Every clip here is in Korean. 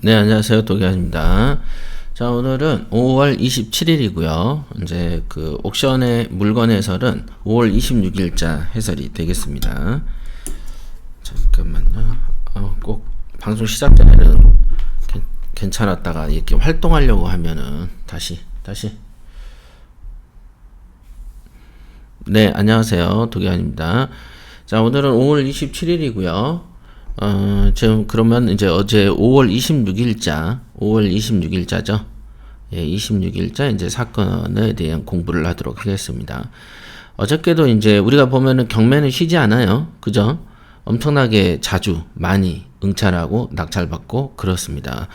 네, 안녕하세요. 도기환입니다. 자, 오늘은 5월 27일이고요. 이제 그 옥션의 물건 해설은 5월 26일자 해설이 되겠습니다. 잠깐만요. 꼭 방송 시작 전에는 괜찮았다가 이렇게 활동하려고 하면은 다시. 네, 안녕하세요. 도기환입니다. 자, 오늘은 5월 27일이고요. 지금 그러면 이제 어제 5월 26일자죠. 예, 26일자 이제 사건에 대한 공부를 하도록 하겠습니다. 어저께도 이제 우리가 보면은 경매는 쉬지 않아요. 그죠? 엄청나게 자주 많이 응찰하고 낙찰받고 그렇습니다.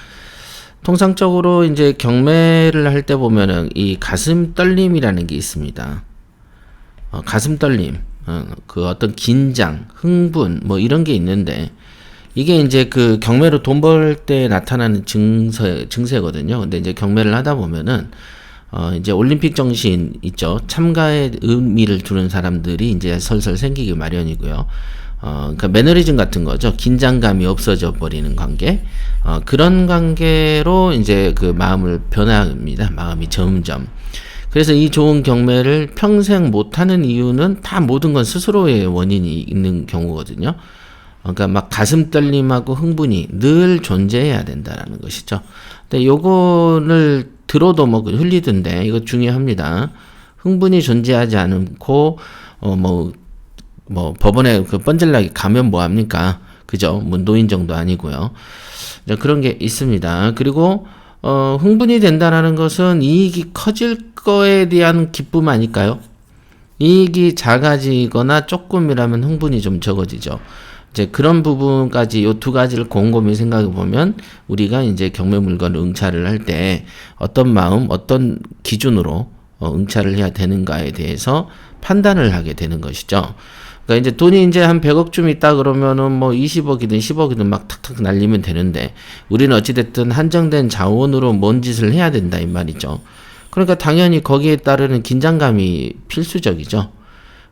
통상적으로 이제 경매를 할 때 보면은 이 가슴 떨림이라는 게 있습니다. 가슴 떨림, 그 어떤 긴장, 흥분 뭐 이런 게 있는데 이게 이제 그 경매로 돈 벌 때 나타나는 증세거든요. 근데 이제 경매를 하다 보면은 이제 올림픽 정신 있죠. 참가의 의미를 두는 사람들이 이제 설설 생기기 마련이고요. 그러니까 매너리즘 같은 거죠. 긴장감이 없어져 버리는 관계. 그런 관계로 이제 그 마음을 변합니다. 마음이 점점. 그래서 이 좋은 경매를 평생 못하는 이유는 다 모든 건 스스로의 원인이 있는 경우거든요. 그러니까 막 가슴 떨림하고 흥분이 늘 존재해야 된다라는 것이죠. 근데 요거를 들어도 뭐 흘리던데 이거 중요합니다. 흥분이 존재하지 않고 뭐 법원에 그 뻔질나게 가면 뭐 합니까? 그죠? 뭐 노인 정도 아니고요. 그런 게 있습니다. 그리고 흥분이 된다라는 것은 이익이 커질 거에 대한 기쁨 아닐까요? 이익이 작아지거나 조금이라면 흥분이 좀 적어지죠. 이제 그런 부분까지 요 두 가지를 곰곰이 생각해 보면 우리가 이제 경매 물건 응찰을 할 때 어떤 마음, 어떤 기준으로 응찰을 해야 되는가에 대해서 판단을 하게 되는 것이죠. 그러니까 이제 돈이 이제 한 100억쯤 있다 그러면은 뭐 20억이든 10억이든 막 탁탁 날리면 되는데 우리는 어찌됐든 한정된 자원으로 뭔 짓을 해야 된다 이 말이죠. 그러니까 당연히 거기에 따르는 긴장감이 필수적이죠.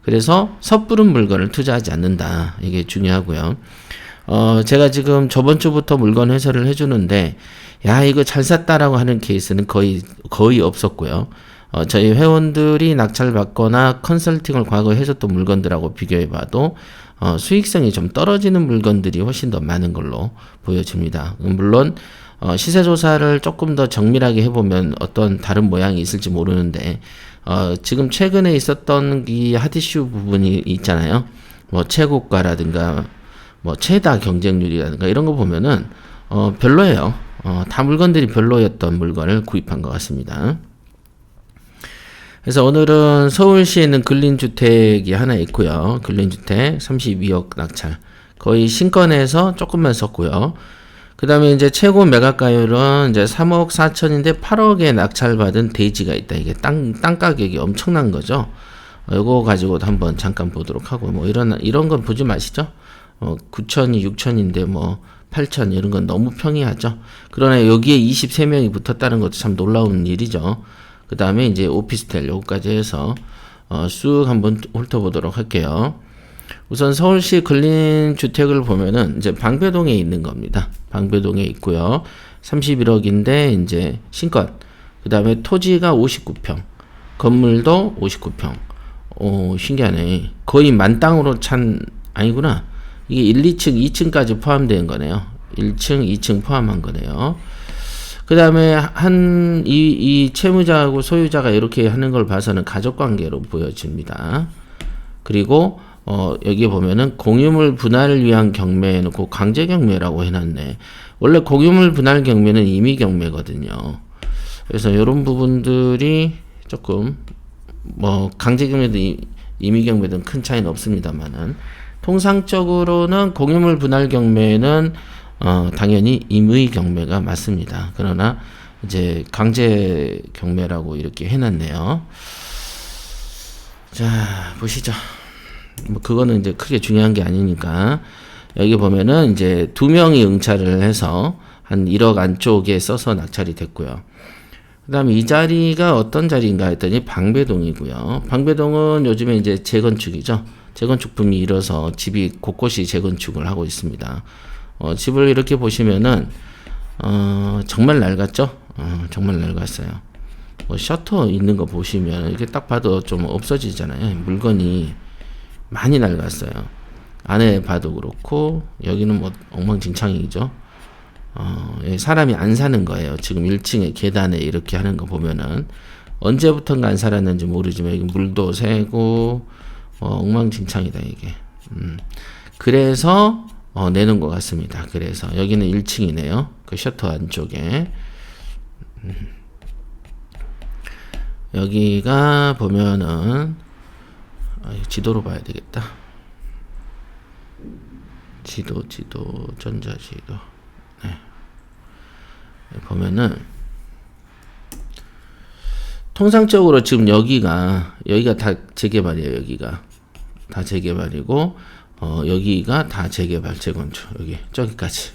그래서 섣부른 물건을 투자하지 않는다. 이게 중요하고요. 제가 지금 저번 주부터 물건 해설을 해주는데, 야, 이거 잘 샀다라고 하는 케이스는 거의 없었고요. 저희 회원들이 낙찰받거나 컨설팅을 과거에 해줬던 물건들하고 비교해봐도, 수익성이 좀 떨어지는 물건들이 훨씬 더 많은 걸로 보여집니다. 물론, 시세조사를 조금 더 정밀하게 해보면 어떤 다른 모양이 있을지 모르는데, 지금 최근에 있었던 이 핫이슈 부분이 있잖아요. 뭐 최고가라든가 뭐 최다 경쟁률이라든가 이런 거 보면은 별로예요. 다 물건들이 별로였던 물건을 구입한 것 같습니다. 그래서 오늘은 서울시에 있는 근린주택이 하나 있고요. 근린주택 32억 낙찰. 거의 신건에서 조금만 썼고요. 그 다음에 이제 최고 매각가율은 이제 3억 4천인데 8억에 낙찰받은 대지가 있다. 이게 땅 가격이 엄청난 거죠. 이거 가지고도 한번 잠깐 보도록 하고, 뭐 이런 건 보지 마시죠. 9천이 6천인데 뭐 8천 이런 건 너무 평이하죠. 그러나 여기에 23명이 붙었다는 것도 참 놀라운 일이죠. 그 다음에 이제 오피스텔 요거까지 해서 쑥 한번 훑어보도록 할게요. 우선 서울시 근린주택을 보면은 이제 방배동에 있는 겁니다. 방배동에 있고요. 31억인데 이제 신건. 그 다음에 토지가 59평. 건물도 59평. 신기하네. 거의 만땅으로 아니구나. 이게 1, 2층, 2층까지 포함된 거네요. 1층, 2층 포함한 거네요. 그 다음에 이 채무자하고 소유자가 이렇게 하는 걸 봐서는 가족관계로 보여집니다. 그리고 여기 보면은 공유물 분할을 위한 경매에 놓고 강제 경매라고 해놨네. 원래 공유물 분할 경매는 임의 경매거든요. 그래서 이런 부분들이 조금 뭐 강제 경매도 임의 경매든 큰 차이는 없습니다만은 통상적으로는 공유물 분할 경매는 당연히 임의 경매가 맞습니다. 그러나 이제 강제 경매라고 이렇게 해놨네요. 자, 보시죠. 뭐 그거는 이제 크게 중요한 게 아니니까 여기 보면은 이제 2명이 응찰을 해서 한 1억 안쪽에 써서 낙찰이 됐고요. 그 다음에 이 자리가 어떤 자리인가 했더니 방배동이고요. 방배동은 요즘에 이제 재건축이죠. 재건축 붐이 일어서 집이 곳곳이 재건축을 하고 있습니다. 집을 이렇게 보시면은 정말 낡았죠? 정말 낡았어요. 뭐 셔터 있는 거 보시면 이렇게 딱 봐도 좀 없어지잖아요. 물건이 많이 낡았어요. 안에 봐도 그렇고 여기는 뭐 엉망진창이죠. 사람이 안 사는 거예요. 지금 1층에 계단에 이렇게 하는 거 보면은 언제부턴가 안 살았는지 모르지만 여기 물도 새고 엉망진창이다 이게. 그래서 내는 것 같습니다. 그래서 여기는 1층이네요. 그 셔터 안쪽에. 여기가 보면은 지도로 봐야 되겠다. 지도 전자지도. 네. 보면은 통상적으로 지금 여기가 다 재개발이에요. 여기가 다 재개발이고 여기가 다 재개발 재건축. 여기까지.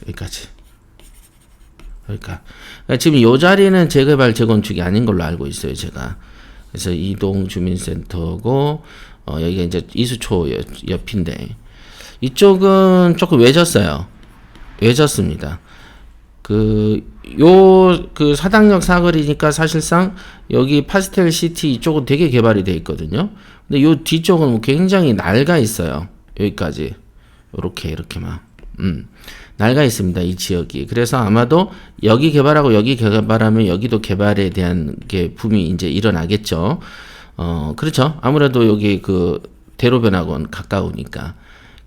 그러니까 지금 이 자리는 재개발 재건축이 아닌 걸로 알고 있어요, 제가. 그래서 이동 주민센터고 여기가 이제 이수초 옆인데 이쪽은 조금 외졌습니다. 그 사당역 사거리니까 사실상 여기 파스텔 시티 이쪽은 되게 개발이 돼 있거든요. 근데 요 뒤쪽은 굉장히 낡아 있어요. 여기까지 이렇게만 낡아 있습니다. 이 지역이. 그래서 아마도 여기 개발하고 여기 개발하면 여기도 개발에 대한 게 붐이 이제 일어나겠죠. 그렇죠. 아무래도 여기 그 대로변하고는 가까우니까.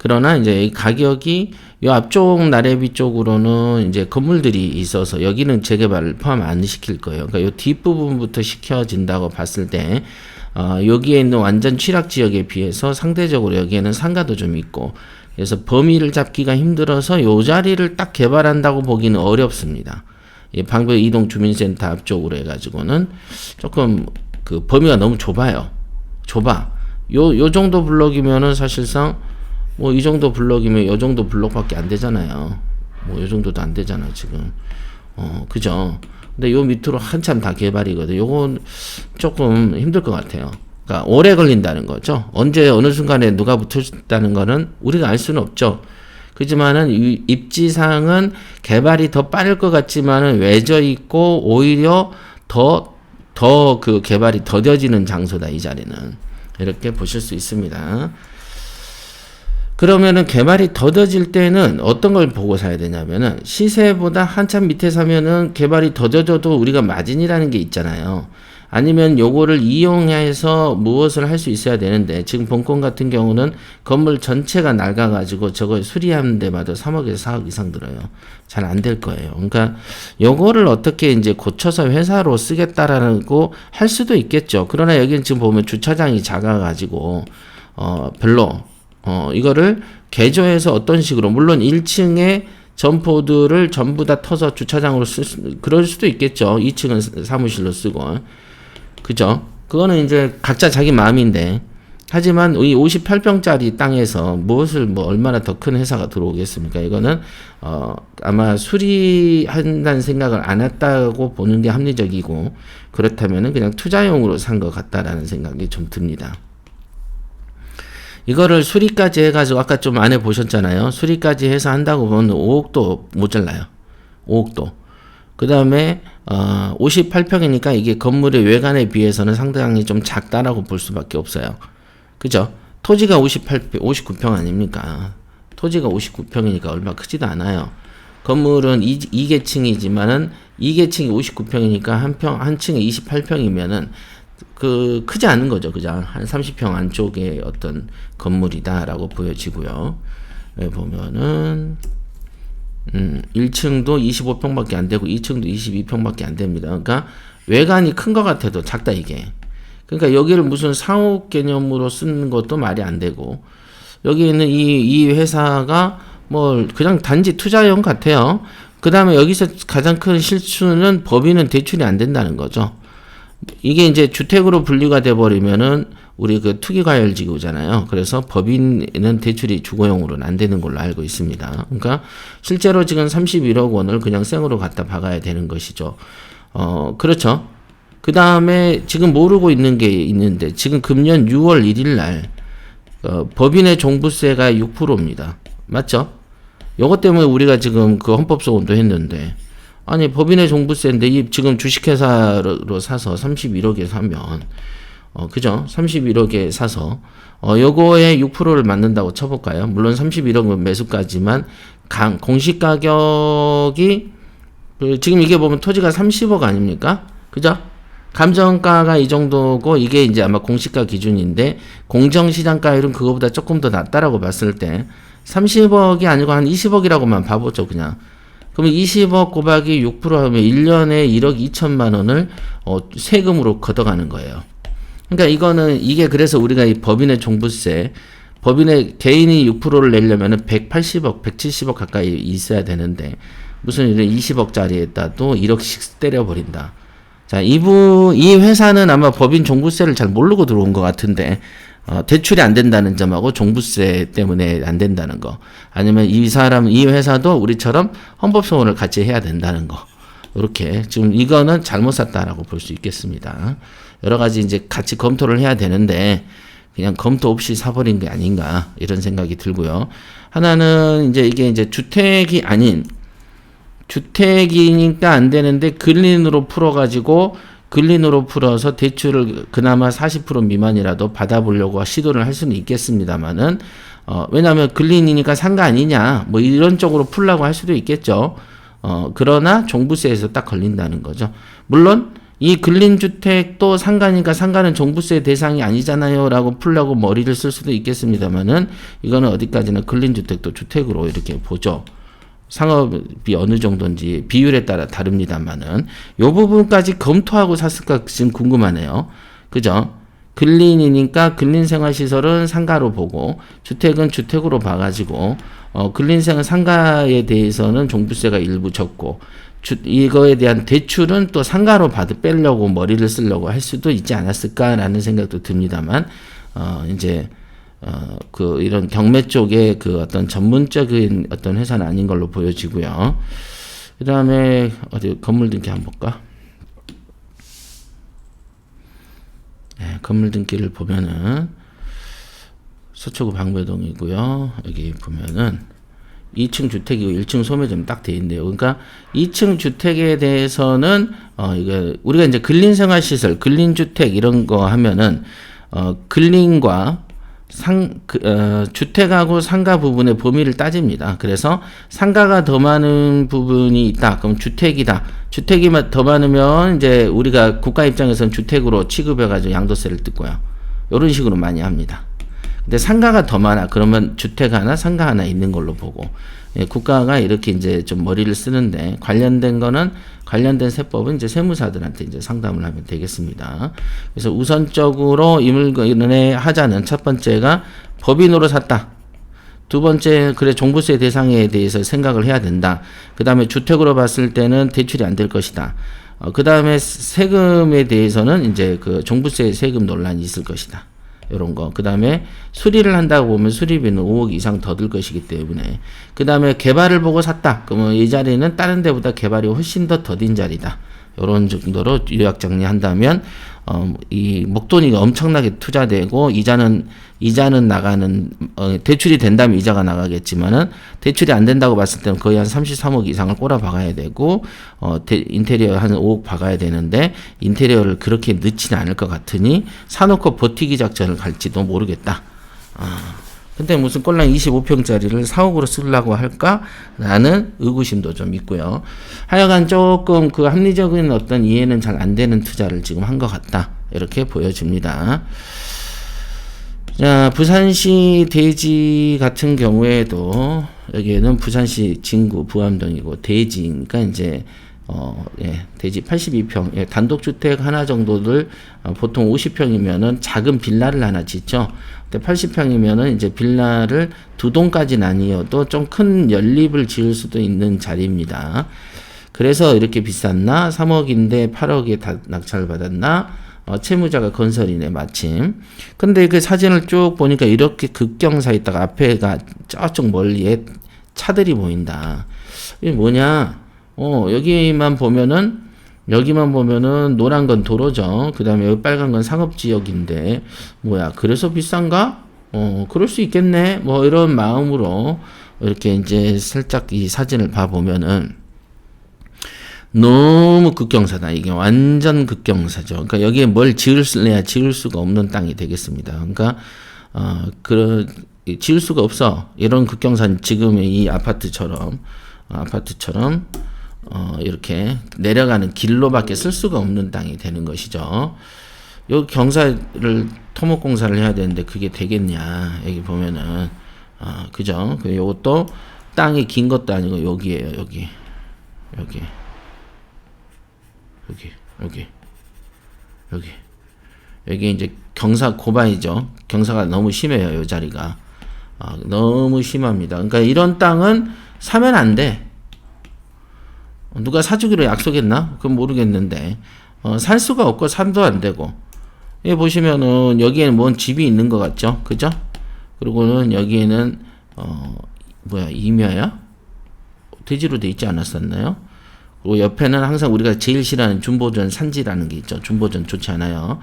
그러나 이제 이 가격이 요 앞쪽 나래비 쪽으로는 이제 건물들이 있어서 여기는 재개발을 포함 안 시킬 거예요. 그러니까 요 뒷부분부터 시켜진다고 봤을 때 여기에 있는 완전 취락 지역에 비해서 상대적으로 여기에는 상가도 좀 있고 그래서 범위를 잡기가 힘들어서 요 자리를 딱 개발한다고 보기는 어렵습니다. 방배 이동 주민센터 앞쪽으로 해가지고는 조금 그 범위가 너무 좁아. 요 정도 블럭이면은 사실상 뭐 이 정도 블럭이면 요 정도 블럭밖에 안 되잖아요. 뭐 요 정도도 안 되잖아 지금. 그죠? 근데 요 밑으로 한참 다 개발이거든. 요건 조금 힘들 것 같아요. 그러니까 오래 걸린다는 거죠. 언제 어느 순간에 누가 붙어있다는 거는 우리가 알 수는 없죠. 그렇지만은 입지상은 개발이 더 빠를 것 같지만은 외져 있고 오히려 더 그 개발이 더뎌지는 장소다 이 자리는. 이렇게 보실 수 있습니다. 그러면은 개발이 더뎌질 때는 어떤 걸 보고 사야 되냐면은 시세보다 한참 밑에 사면은 개발이 더뎌져도 우리가 마진이라는 게 있잖아요. 아니면 요거를 이용해서 무엇을 할 수 있어야 되는데 지금 본건 같은 경우는 건물 전체가 낡아가지고 저걸 수리하는 데마다 3억에서 4억 이상 들어요. 잘 안 될 거예요. 그러니까 요거를 어떻게 이제 고쳐서 회사로 쓰겠다라고 할 수도 있겠죠. 그러나 여기는 지금 보면 주차장이 작아가지고 별로 이거를 개조해서 어떤 식으로 물론 1층에 점포들을 전부 다 터서 주차장으로 그럴 수도 있겠죠. 2층은 사무실로 쓰고. 그죠? 그거는 이제 각자 자기 마음인데. 하지만 이 58평짜리 땅에서 무엇을 뭐 얼마나 더 큰 회사가 들어오겠습니까? 이거는 아마 수리한다는 생각을 안 했다고 보는 게 합리적이고 그렇다면은 그냥 투자용으로 산 것 같다라는 생각이 좀 듭니다. 이거를 수리까지 해가지고 아까 좀 안에 보셨잖아요. 수리까지 해서 한다고 보면 5억도 모자라요. 5억도. 그 다음에 58평이니까 이게 건물의 외관에 비해서는 상당히 좀 작다라고 볼 수밖에 없어요. 그죠? 토지가 59평 아닙니까? 토지가 59평이니까 얼마 크지도 않아요. 건물은 2계층이지만은 2계층이 59평이니까 한 층에 28평이면은 그 크지 않은 거죠. 그죠? 한 30평 안쪽의 어떤 건물이다라고 보여지고요. 여기 보면은 1층도 25평밖에 안 되고 2층도 22평밖에 안 됩니다. 그러니까 외관이 큰 것 같아도 작다 이게. 그러니까 여기를 무슨 상업 개념으로 쓰는 것도 말이 안 되고 여기 있는 이 회사가 뭐 그냥 단지 투자용 같아요. 그 다음에 여기서 가장 큰 실수는 법인은 대출이 안 된다는 거죠. 이게 이제 주택으로 분류가 돼 버리면은 우리 그 투기과열지구잖아요. 그래서 법인은 대출이 주거용으로는 안 되는 걸로 알고 있습니다. 그러니까 실제로 지금 31억 원을 그냥 생으로 갖다 박아야 되는 것이죠. 그렇죠. 그 다음에 지금 모르고 있는 게 있는데 지금 금년 6월 1일 날 법인의 종부세가 6%입니다. 맞죠? 요것 때문에 우리가 지금 그 헌법소원도 했는데 아니 법인의 종부세인데 이 지금 주식회사로 사서 31억에 사면 그죠? 31억에 사서 요거에 6%를 맞는다고 쳐볼까요? 물론 31억은 매수가지만 공시 가격이 지금 이게 보면 토지가 30억 아닙니까? 그죠? 감정가가 이 정도고 이게 이제 아마 공시가 기준인데 공정시장가율은 그거보다 조금 더 낮다라고 봤을 때 30억이 아니고 한 20억이라고만 봐보죠 그냥. 그러면 20억 곱하기 6% 하면 1년에 1억 2천만 원을 세금으로 걷어가는 거예요. 그러니까 이게 그래서 우리가 이 법인의 종부세, 법인의 개인이 6%를 내려면은 180억, 170억 가까이 있어야 되는데 무슨 이런 20억짜리에다도 1억씩 때려버린다. 자, 이 회사는 아마 법인 종부세를 잘 모르고 들어온 것 같은데, 대출이 안 된다는 점하고 종부세 때문에 안 된다는 거. 아니면 이 회사도 우리처럼 헌법소원을 같이 해야 된다는 거. 이렇게. 지금 이거는 잘못 샀다라고 볼 수 있겠습니다. 여러 가지 이제 같이 검토를 해야 되는데, 그냥 검토 없이 사버린 게 아닌가, 이런 생각이 들고요. 하나는 이제 이게 주택이 아닌, 주택이니까 안 되는데 근린으로 풀어서 대출을 그나마 40% 미만이라도 받아보려고 시도를 할 수는 있겠습니다만은 왜냐하면 근린이니까 상가 아니냐 뭐 이런 쪽으로 풀라고 할 수도 있겠죠. 그러나 종부세에서 딱 걸린다는 거죠. 물론 이 근린주택도 상가니까 상가는 종부세 대상이 아니잖아요 라고 풀려고 머리를 쓸 수도 있겠습니다만은 이거는 어디까지나 근린주택도 주택으로 이렇게 보죠. 상업이 어느 정도인지 비율에 따라 다릅니다만은 요 부분까지 검토하고 샀을까 지금 궁금하네요. 그죠? 근린이니까 근린생활시설은 상가로 보고 주택은 주택으로 봐가지고 근린생활 상가에 대해서는 종부세가 일부 적고 이거에 대한 대출은 또 상가로 빼려고 머리를 쓰려고 할 수도 있지 않았을까라는 생각도 듭니다만 이제 이런 경매 쪽에 어떤 전문적인 어떤 회사는 아닌 걸로 보여지고요. 그 다음에, 건물 등기 한번 볼까? 네, 건물 등기를 보면은, 서초구 방배동이고요. 여기 보면은, 2층 주택이고 1층 소매점 딱 돼 있네요. 그러니까 2층 주택에 대해서는, 우리가 이제 근린생활시설, 근린주택 이런 거 하면은, 근린과 주택하고 상가 부분의 범위를 따집니다. 그래서 상가가 더 많은 부분이 있다. 그럼 주택이다. 주택이 더 많으면 이제 우리가 국가 입장에서는 주택으로 취급해가지고 양도세를 뜯고요. 이런 식으로 많이 합니다. 근데 상가가 더 많아. 그러면 주택 하나, 상가 하나 있는 걸로 보고. 국가가 이렇게 이제 좀 머리를 쓰는데 관련된 세법은 이제 세무사들한테 이제 상담을 하면 되겠습니다. 그래서 우선적으로 이 물건의 하자는 첫 번째가 법인으로 샀다. 두 번째, 그래, 종부세 대상에 대해서 생각을 해야 된다. 그 다음에 주택으로 봤을 때는 대출이 안 될 것이다. 그 다음에 세금에 대해서는 이제 종부세 세금 논란이 있을 것이다. 이런 거. 그 다음에 수리를 한다고 보면 수리비는 5억 이상 더 들 것이기 때문에. 그 다음에 개발을 보고 샀다. 그러면 이 자리는 다른 데보다 개발이 훨씬 더 더딘 자리다. 이런 정도로 요약 정리한다면, 이 목돈이 엄청나게 투자되고, 이자는 나가는, 대출이 된다면 이자가 나가겠지만은, 대출이 안 된다고 봤을 때는 거의 한 33억 이상을 꼬라 박아야 되고, 인테리어 한 5억 박아야 되는데, 인테리어를 그렇게 넣지는 않을 것 같으니, 사놓고 버티기 작전을 갈지도 모르겠다. 근데 무슨 꼴랑 25평짜리를 4억으로 쓰려고 할까? 라는 의구심도 좀 있고요. 하여간 조금 합리적인 어떤 이해는 잘 안 되는 투자를 지금 한 것 같다. 이렇게 보여집니다. 자, 부산시 대지 같은 경우에도 여기에는 부산시 진구 부암동이고 대지니까 이제 대지 82평, 단독주택 하나 정도를 보통 50평이면은 작은 빌라를 하나 짓죠. 근데 80평이면은 이제 빌라를 2동까지는 아니어도 좀 큰 연립을 지을 수도 있는 자리입니다. 그래서 이렇게 비쌌나? 3억인데 8억에 다 낙찰 받았나? 채무자가 건설이네, 마침. 근데 그 사진을 쭉 보니까 이렇게 극경사 있다가 앞에가 저쪽 멀리에 차들이 보인다. 이게 뭐냐? 여기만 보면은 노란 건 도로죠. 그 다음에 여기 빨간 건 상업지역인데, 뭐야, 그래서 비싼가? 그럴 수 있겠네. 뭐, 이런 마음으로, 이렇게 이제 살짝 이 사진을 봐보면은, 너무 극경사다. 이게 완전 극경사죠. 그러니까 여기에 뭘 지을래야 지을 수가 없는 땅이 되겠습니다. 그러니까 지을 수가 없어. 이런 극경산 지금의 이 아파트처럼 이렇게 내려가는 길로밖에 쓸 수가 없는 땅이 되는 것이죠. 요 경사를 토목공사를 해야 되는데 그게 되겠냐? 여기 보면은 그죠? 요것도 땅이 긴 것도 아니고 여기에요. 여기 이제 경사 고바이죠. 경사가 너무 심해요. 요 자리가 너무 심합니다. 그러니까 이런 땅은 사면 안 돼. 누가 사주기로 약속했나? 그건 모르겠는데 살 수가 없고 산도 안 되고. 여기 보시면은 여기에는 뭔 집이 있는 것 같죠? 그죠? 그리고는 여기에는 임야야? 대지로 돼 있지 않았었나요? 그리고 옆에는 항상 우리가 제일 싫어하는 준보전 산지라는 게 있죠. 준보전 좋지 않아요.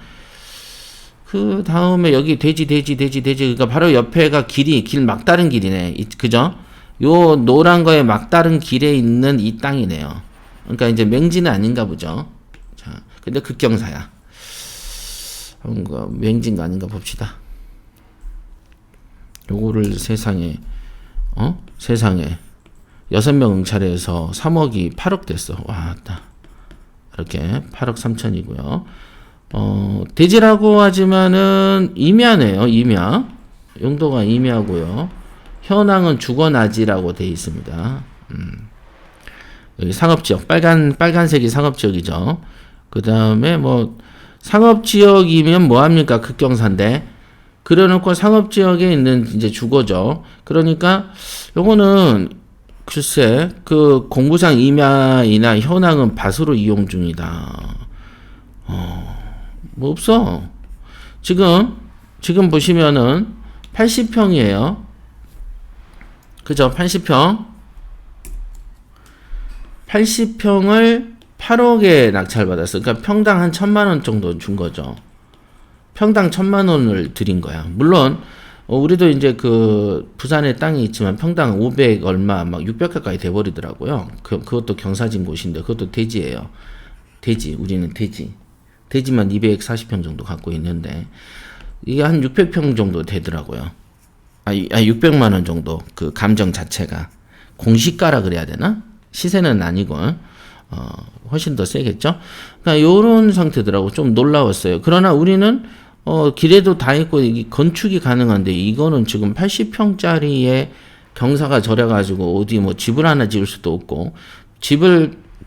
그 다음에 여기 돼지. 그러니까 바로 옆에가 길 막다른 길이네. 그죠? 요 노란 거에 막다른 길에 있는 이 땅이네요. 그러니까 이제 맹지는 아닌가 보죠. 자, 근데 극경사야. 맹지인가 아닌가 봅시다. 요거를 세상에 6명 응찰해서 3억이 8억 됐어. 와, 이렇게 8억 3천이고요. 대지라고 하지만은 임야네요. 임야. 용도가 임야고요. 현황은 주거나지라고 되어 있습니다. 여기 상업지역 빨간색이 상업지역이죠. 그 다음에 상업지역이면 뭐합니까? 극경사인데 그래놓고 상업지역에 있는 이제 주거죠. 그러니까 요거는 글쎄 그 공부상 임야이나 현황은 밭으로 이용 중이다. 없어. 지금 보시면은 80평이에요. 그죠? 80평을 8억에 낙찰받았어. 그러니까 평당 한 1,000만 원 정도 준 거죠. 평당 1,000만 원을 드린 거야. 물론 우리도 이제 그 부산에 땅이 있지만 평당 500 얼마 막 600 가까이 돼 버리더라고요. 그것도 경사진 곳인데 그것도 대지예요. 우리는 대지만 240평 정도 갖고 있는데 이게 한 600평 정도 되더라고요. 600만 원 정도 그 감정 자체가 공시가라 그래야 되나? 시세는 아니고 훨씬 더 세겠죠. 그러니까 요런 상태더라고. 좀 놀라웠어요. 그러나 우리는 길에도 다 있고 건축이 가능한데 이거는 지금 80평짜리에 경사가 저려가지고 어디 집을 하나 지을 수도 없고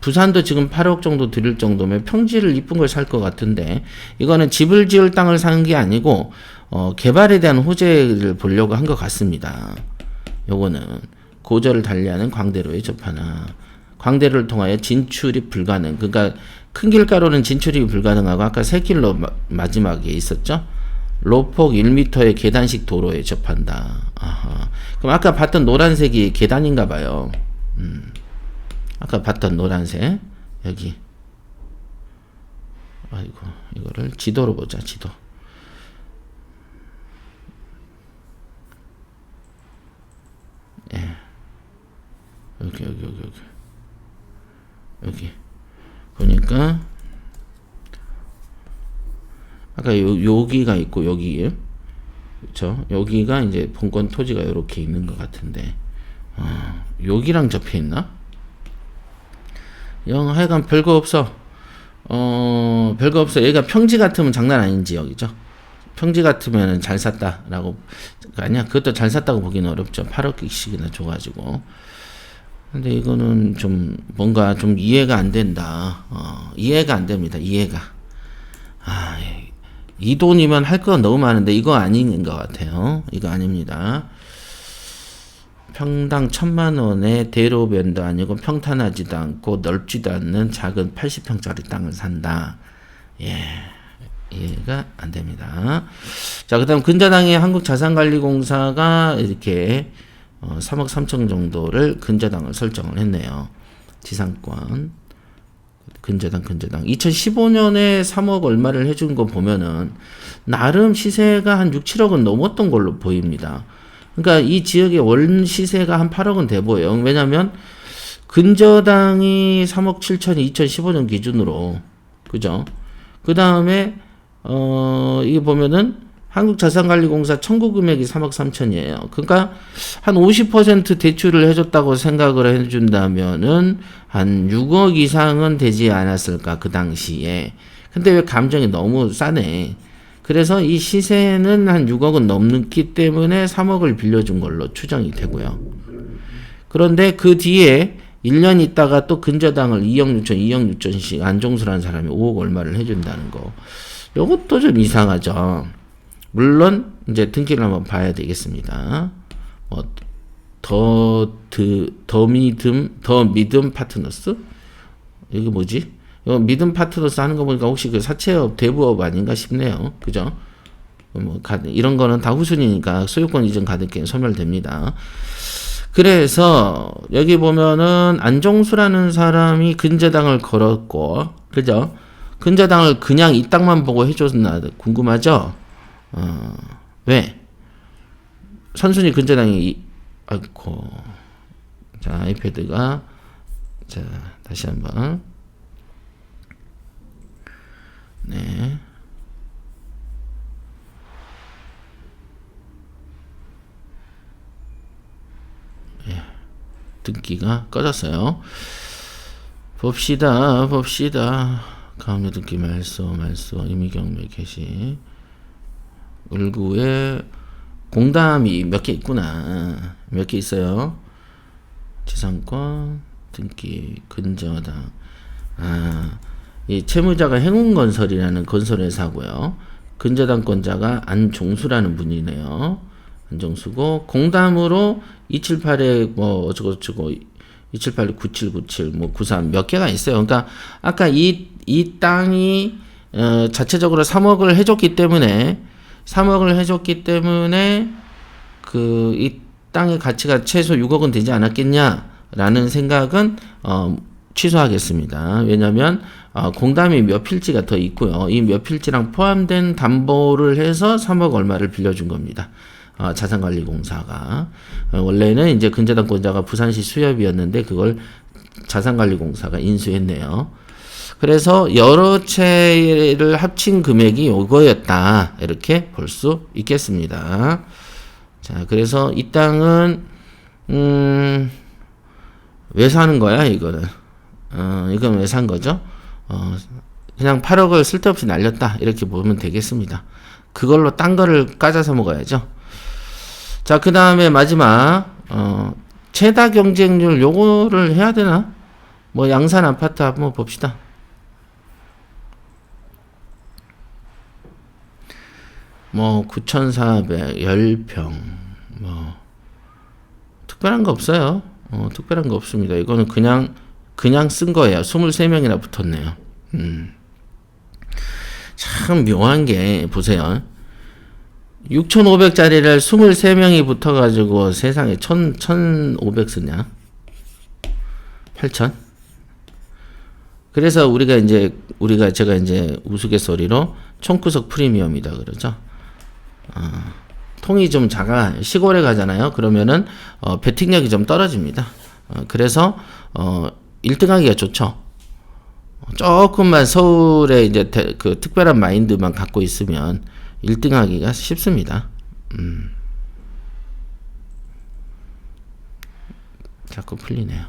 부산도 지금 8억 정도 드릴 정도면 평지를 이쁜 걸 살 것 같은데 이거는 집을 지을 땅을 사는 게 아니고 개발에 대한 호재를 보려고 한 것 같습니다. 요거는 고저를 달리하는 광대로의 접하나 광대를 통하여 진출이 불가능. 그러니까 큰 길가로는 진출이 불가능하고 아까 새길로 마지막에 있었죠. 로폭 1m의 계단식 도로에 접한다. 그럼 아까 봤던 노란색이 계단인가 봐요. 아까 봤던 노란색 여기. 아이고 이거를 지도로 보자. 지도. 예. 여기 보니까 아까 여기가 있고 여기 그렇죠? 여기가 이제 본권 토지가 이렇게 있는 것 같은데 여기랑 접해 있나? 하여간 별거 없어. 얘가 평지 같으면 장난 아닌 지역이죠. 평지 같으면 잘 샀다라고 아니야. 그것도 잘 샀다고 보기는 어렵죠. 8억씩이나 줘가지고. 근데 이거는 좀 뭔가 좀 이해가 안 된다. 이해가 안 됩니다. 이해가. 이 돈이면 할 거 너무 많은데 이거 아닌 것 같아요. 이거 아닙니다. 평당 1,000만 원에 대로변도 아니고 평탄하지도 않고 넓지도 않는 작은 80평짜리 땅을 산다. 이해가 안 됩니다. 자, 그 다음 근저당의 한국자산관리공사가 이렇게 3억 3천 정도를 근저당을 설정을 했네요. 지상권 근저당 2015년에 3억 얼마를 해준 거 보면은 나름 시세가 한 6, 7억은 넘었던 걸로 보입니다. 그러니까 이 지역의 원 시세가 한 8억은 돼 보여요. 왜냐면 근저당이 3억 7천이 2015년 기준으로, 그죠? 그 다음에, 이게 보면은, 한국자산관리공사 청구 금액이 3억 3천이에요. 그러니까, 한 50% 대출을 해줬다고 생각을 해준다면은, 한 6억 이상은 되지 않았을까, 그 당시에. 근데 왜 감정이 너무 싸네. 그래서 이 시세는 한 6억은 넘기 때문에 3억을 빌려준 걸로 추정이 되고요. 그런데 그 뒤에 1년 있다가 또 근저당을 2억 6천씩 안종수라는 사람이 5억 얼마를 해준다는 거. 요것도 좀 이상하죠. 물론 이제 등기를 한번 봐야 되겠습니다. 더 믿음 파트너스? 이게 뭐지? 이거 믿음 파트너스 하는 거 보니까 혹시 그 사채업, 대부업 아닌가 싶네요. 그죠? 이런 거는 다 후순위니까 소유권 이전 가등기 소멸됩니다. 그래서 여기 보면은 안종수라는 사람이 근저당을 걸었고, 그죠? 근저당을 그냥 이 땅만 보고 해줬나 궁금하죠? 왜? 선순위 근저당이 아이고. 자, 아이패드가 자, 다시 한번. 네. 등기가 꺼졌어요. 봅시다. 가운데 등기 말소 임의경매 개시 을구에 공담이 몇 개 있구나. 몇 개 있어요. 지상권 등기 근저당. 이 채무자가 행운건설이라는 건설회사고요. 근저당권자가 안종수라는 분이네요. 안종수고 공담으로 278에 뭐 어쩌고저쩌고 278 9797 뭐 93 몇 개가 있어요. 그러니까 아까 이 땅이 자체적으로 3억을 해줬기 때문에 그 이 땅의 가치가 최소 6억은 되지 않았겠냐라는 생각은 취소하겠습니다. 왜냐하면 공담이 몇 필지가 더 있고요. 이 몇 필지랑 포함된 담보를 해서 3억 얼마를 빌려준 겁니다. 자산관리공사가 원래는 이제 근저당권자가 부산시 수협이었는데 그걸 자산관리공사가 인수했네요. 그래서 여러 채를 합친 금액이 이거였다 이렇게 볼 수 있겠습니다. 자, 그래서 이 땅은 왜 사는 거야 이거는? 이건 왜 산 거죠? 그냥 8억을 쓸데없이 날렸다 이렇게 보면 되겠습니다. 그걸로 딴 거를 까져서 먹어야죠. 자, 그 다음에 마지막 최다 경쟁률 요거를 해야 되나? 뭐 양산 아파트 한번 봅시다. 뭐 9,400 10평 뭐 특별한 거 없어요. 특별한 거 없습니다. 이거는 그냥 쓴 거예요. 23명이나 붙었네요. 참 묘한 게 보세요. 6,500짜리를 23명이 붙어가지고 세상에 1,500 쓰냐? 8,000? 그래서 제가 이제 우스갯소리로 총구석 프리미엄이다 그러죠. 통이 좀 작아 시골에 가잖아요. 그러면은 배팅력이 좀 떨어집니다. 그래서 1등하기가 좋죠. 조금만 서울에 이제 그 특별한 마인드만 갖고 있으면 1등하기가 쉽습니다. 자꾸 풀리네요.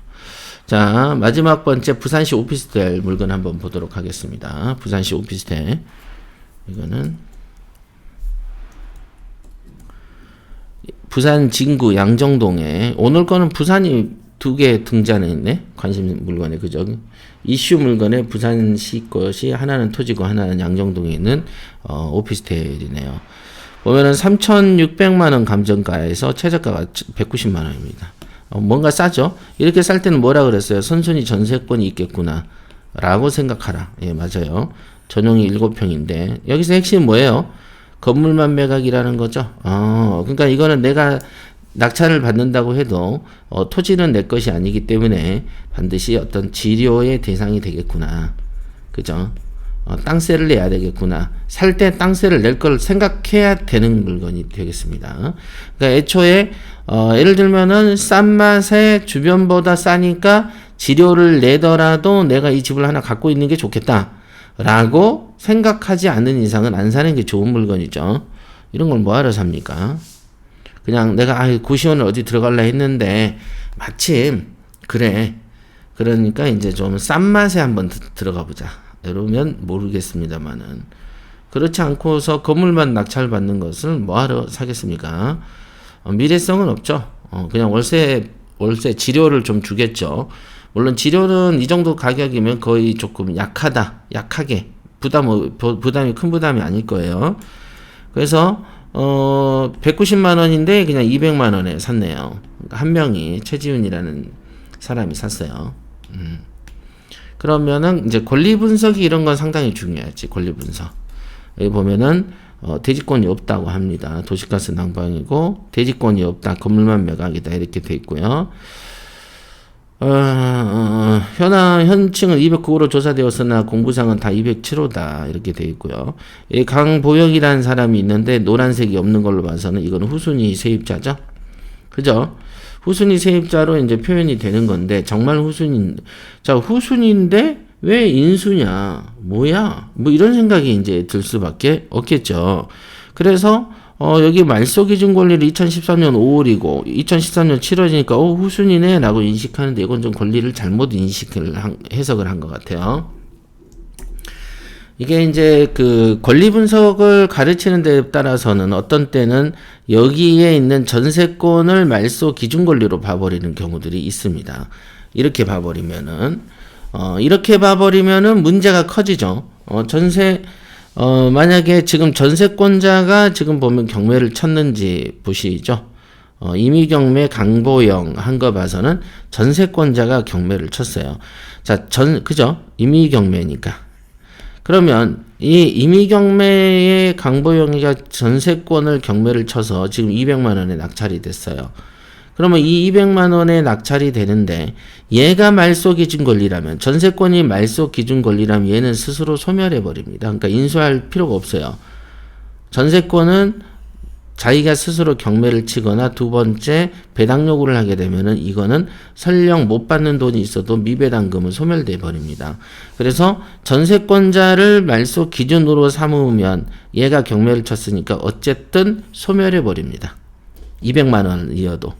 자, 마지막 번째 부산시 오피스텔 물건 한번 보도록 하겠습니다. 부산시 오피스텔 이거는 부산 진구 양정동에 오늘 거는 부산이 2개 등장해 있네. 관심 물건에 그죠? 이슈 물건에 부산시 것이 하나는 토지고 하나는 양정동에 있는 오피스텔이네요. 보면은 3,600만 원 감정가에서 최저가가 190만 원입니다. 뭔가 싸죠? 이렇게 쌀 때는 뭐라 그랬어요? 선순위 전세권이 있겠구나 라고 생각하라. 예, 맞아요. 전용이 7평인데 여기서 핵심은 뭐예요? 건물만 매각이라는 거죠. 그러니까 이거는 내가 낙찰을 받는다고 해도 토지는 내 것이 아니기 때문에 반드시 어떤 지료의 대상이 되겠구나. 그죠? 땅세를 내야 되겠구나. 살 때 땅세를 낼 걸 생각해야 되는 물건이 되겠습니다. 그러니까 애초에 예를 들면은 싼 맛에 주변보다 싸니까 지료를 내더라도 내가 이 집을 하나 갖고 있는 게 좋겠다 라고 생각하지 않는 이상은 안 사는 게 좋은 물건이죠. 이런 걸 뭐하러 삽니까? 그냥 내가 고시원을 어디 들어갈라 했는데 마침 그래, 그러니까 이제 좀 싼 맛에 한번 들어가 보자 이러면 모르겠습니다만은, 그렇지 않고서 건물만 낙찰받는 것을 뭐하러 사겠습니까? 미래성은 없죠. 그냥 월세 지료를 좀 주겠죠. 물론 지료는 이 정도 가격이면 거의 조금 약하게 부담이 큰 부담이 아닐 거예요. 그래서 190만 원인데 그냥 200만 원에 샀네요. 그러니까 한 명이 최지훈이라는 사람이 샀어요. 그러면은 이제 권리 분석이 이런 건 상당히 중요하지. 권리 분석. 여기 보면은 대지권이 없다고 합니다. 도시가스 난방이고 대지권이 없다. 건물만 매각이다. 이렇게 돼 있고요. 현층은 209호로 조사되었으나 공부상은 다 207호다. 이렇게 돼 있고요. 이 강보영이라는 사람이 있는데 노란색이 없는 걸로 봐서는 이건 후순위 세입자죠. 그죠? 후순위 세입자로 이제 표현이 되는 건데, 정말 후순위인데 왜 인수냐? 뭐야? 뭐 이런 생각이 이제 들 수밖에 없겠죠. 그래서 여기 말소 기준 권리를 2013년 5월이고 2013년 7월이니까 후순위네 라고 인식하는데, 이건 좀 권리를 잘못 해석을 한 것 같아요. 이게 이제 그 권리 분석을 가르치는 데 따라서는 어떤 때는 여기에 있는 전세권을 말소 기준 권리로 봐버리는 경우들이 있습니다. 이렇게 봐버리면은 문제가 커지죠. 만약에 지금 전세권자가 지금 보면 경매를 쳤는지 보시죠. 임의경매 강보영 한 거 봐서는 전세권자가 경매를 쳤어요. 자, 그죠? 임의경매니까. 그러면 이 임의경매의 강보영이가 전세권을 경매를 쳐서 지금 200만 원에 낙찰이 됐어요. 그러면 이 200만 원에 낙찰이 되는데 얘가 말소 기준 권리라면, 전세권이 말소 기준 권리라면 얘는 스스로 소멸해 버립니다. 그러니까 인수할 필요가 없어요. 전세권은 자기가 스스로 경매를 치거나 두 번째 배당 요구를 하게 되면은 이거는 설령 못 받는 돈이 있어도 미배당금은 소멸돼 버립니다. 그래서 전세권자를 말소 기준으로 삼으면 얘가 경매를 쳤으니까 어쨌든 소멸해 버립니다. 200만 원이어도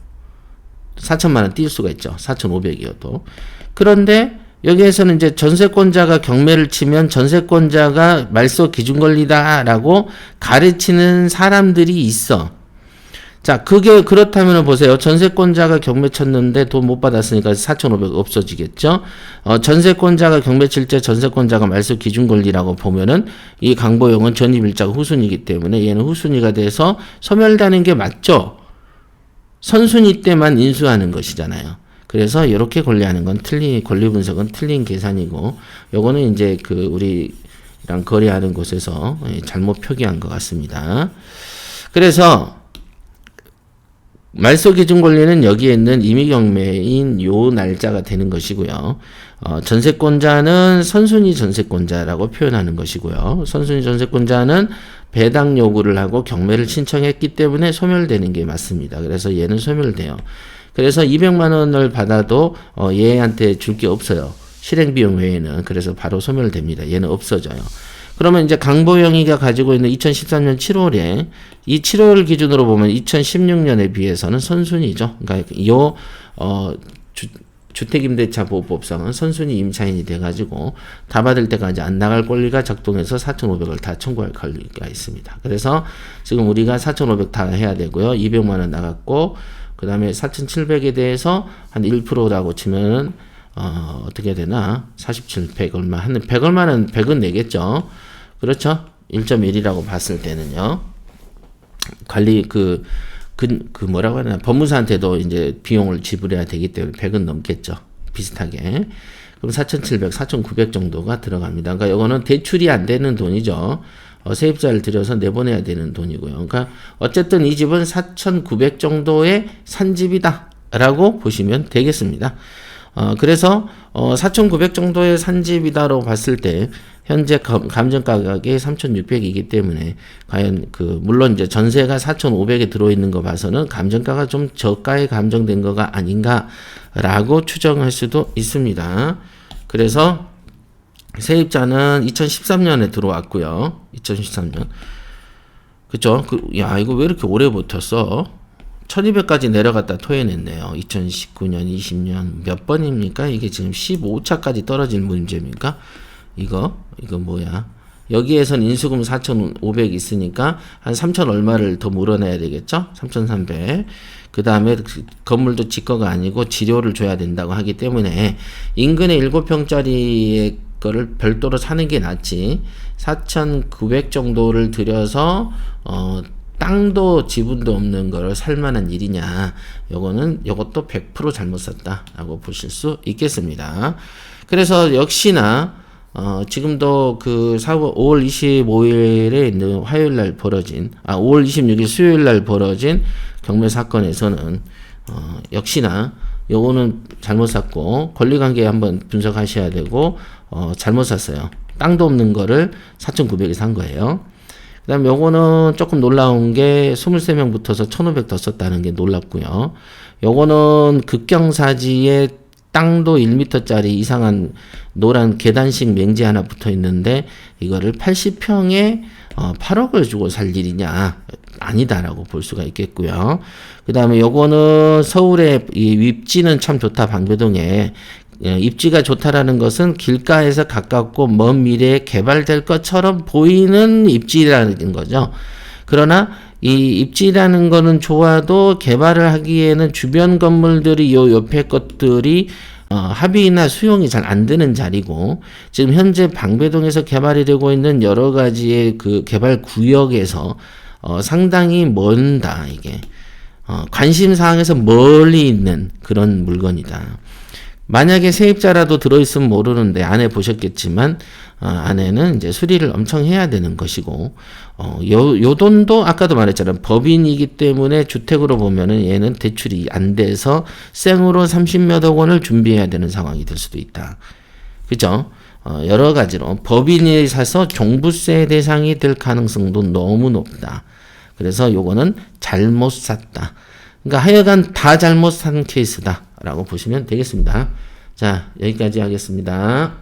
4천만 원 뛸 수가 있죠. 4,500이어도. 그런데 여기에서는 이제 전세권자가 경매를 치면 전세권자가 말소 기준 권리다라고 가르치는 사람들이 있어. 자, 그게 그렇다면 보세요. 전세권자가 경매 쳤는데 돈 못 받았으니까 4,500 없어지겠죠. 전세권자가 경매 칠 때 전세권자가 말소 기준 권리라고 보면은 이 강보영은 전입일자가 후순위이기 때문에 얘는 후순위가 돼서 소멸되는 게 맞죠. 선순위 때만 인수하는 것이잖아요. 그래서 이렇게 권리 분석은 틀린 계산이고, 요거는 이제 우리랑 거래하는 곳에서 잘못 표기한 것 같습니다. 그래서 말소 기준 권리는 여기에 있는 임의경매인 요 날짜가 되는 것이고요. 전세권자는 선순위 전세권자라고 표현하는 것이고요. 선순위 전세권자는 배당 요구를 하고 경매를 신청했기 때문에 소멸되는 게 맞습니다. 그래서 얘는 소멸돼요. 그래서 200만 원을 받아도 얘한테 줄 게 없어요. 실행비용 외에는. 그래서 바로 소멸됩니다. 얘는 없어져요. 그러면 이제 강보영이가 가지고 있는 2013년 7월에 이 7월 기준으로 보면 2016년에 비해서는 선순위죠. 그러니까 주택임대차 보호법상은 선순위 임차인이 돼가지고 다 받을 때까지 안 나갈 권리가 작동해서 4,500을 다 청구할 권리가 있습니다. 그래서 지금 우리가 4,500 다 해야 되고요. 200만 원 나갔고, 그 다음에 4,700에 대해서 한 1%라고 치면은 어떻게 되나? 47, 100 얼마. 한 100 얼마는 100은 내겠죠. 그렇죠? 1.1이라고 봤을 때는요. 관리 뭐라고 하나, 법무사한테도 이제 비용을 지불해야 되기 때문에 100은 넘겠죠. 비슷하게. 그럼 4,700, 4,900 정도가 들어갑니다. 그러니까 이거는 대출이 안 되는 돈이죠. 세입자를 들여서 내보내야 되는 돈이고요. 그러니까 어쨌든 이 집은 4,900 정도의 산 집이다 라고 보시면 되겠습니다. 그래서 4,900 정도의 산집이다라고 봤을 때 현재 감정 가격이 3,600이기 때문에 과연 물론 이제 전세가 4,500에 들어있는 거 봐서는 감정가가 좀 저가에 감정된 거가 아닌가라고 추정할 수도 있습니다. 그래서 세입자는 2013년에 들어왔고요. 2013년. 그쵸? 야, 이거 왜 이렇게 오래 버텼어? 1200까지 내려갔다 토해냈네요. 2019년, 20년 몇 번입니까? 이게 지금 15차까지 떨어진 문제입니까? 이거 뭐야? 여기에선 인수금 4,500 있으니까 한 3,000 얼마를 더 물어내야 되겠죠? 3,300. 그 다음에 건물도 지 거가 아니고 지료를 줘야 된다고 하기 때문에 인근에 7평짜리의 거를 별도로 사는 게 낫지. 4,900 정도를 들여서 땅도 지분도 없는 거를 살만한 일이냐. 요것도 100% 잘못 샀다라고 보실 수 있겠습니다. 그래서 역시나 지금도 5월 25일에 있는 화요일날 벌어진 5월 26일 수요일날 벌어진 경매 사건에서는 역시나 요거는 잘못 샀고 권리관계 한번 분석하셔야 되고 잘못 샀어요. 땅도 없는 거를 4,900에 산 거예요. 그 다음에 요거는 조금 놀라운 게 23명 붙어서 1,500 더 썼다는 게 놀랍고요. 요거는 극경사지에 땅도 1m짜리 이상한 노란 계단식 맹지 하나 붙어 있는데 이거를 80평에 8억을 주고 살 일이냐? 아니다라고 볼 수가 있겠고요. 그 다음에 요거는 서울의 이 입지는 참 좋다, 방배동에. 입지가 좋다라는 것은 길가에서 가깝고 먼 미래에 개발될 것처럼 보이는 입지라는 거죠. 그러나 이 입지라는 거는 좋아도 개발을 하기에는 주변 건물들이 요 옆에 것들이 합의나 수용이 잘 안 되는 자리고 지금 현재 방배동에서 개발이 되고 있는 여러 가지의 개발 구역에서 상당히 먼다, 이게. 관심사항에서 멀리 있는 그런 물건이다. 만약에 세입자라도 들어있으면 모르는데 아내 보셨겠지만 아내는 이제 수리를 엄청 해야 되는 것이고 요 돈도 아까도 말했잖아요. 법인이기 때문에 주택으로 보면은 얘는 대출이 안 돼서 생으로 30몇억 원을 준비해야 되는 상황이 될 수도 있다. 그죠? 여러 가지로 법인이 사서 종부세 대상이 될 가능성도 너무 높다. 그래서 요거는 잘못 샀다. 그러니까 하여간 다 잘못 산 케이스다 라고 보시면 되겠습니다. 자, 여기까지 하겠습니다.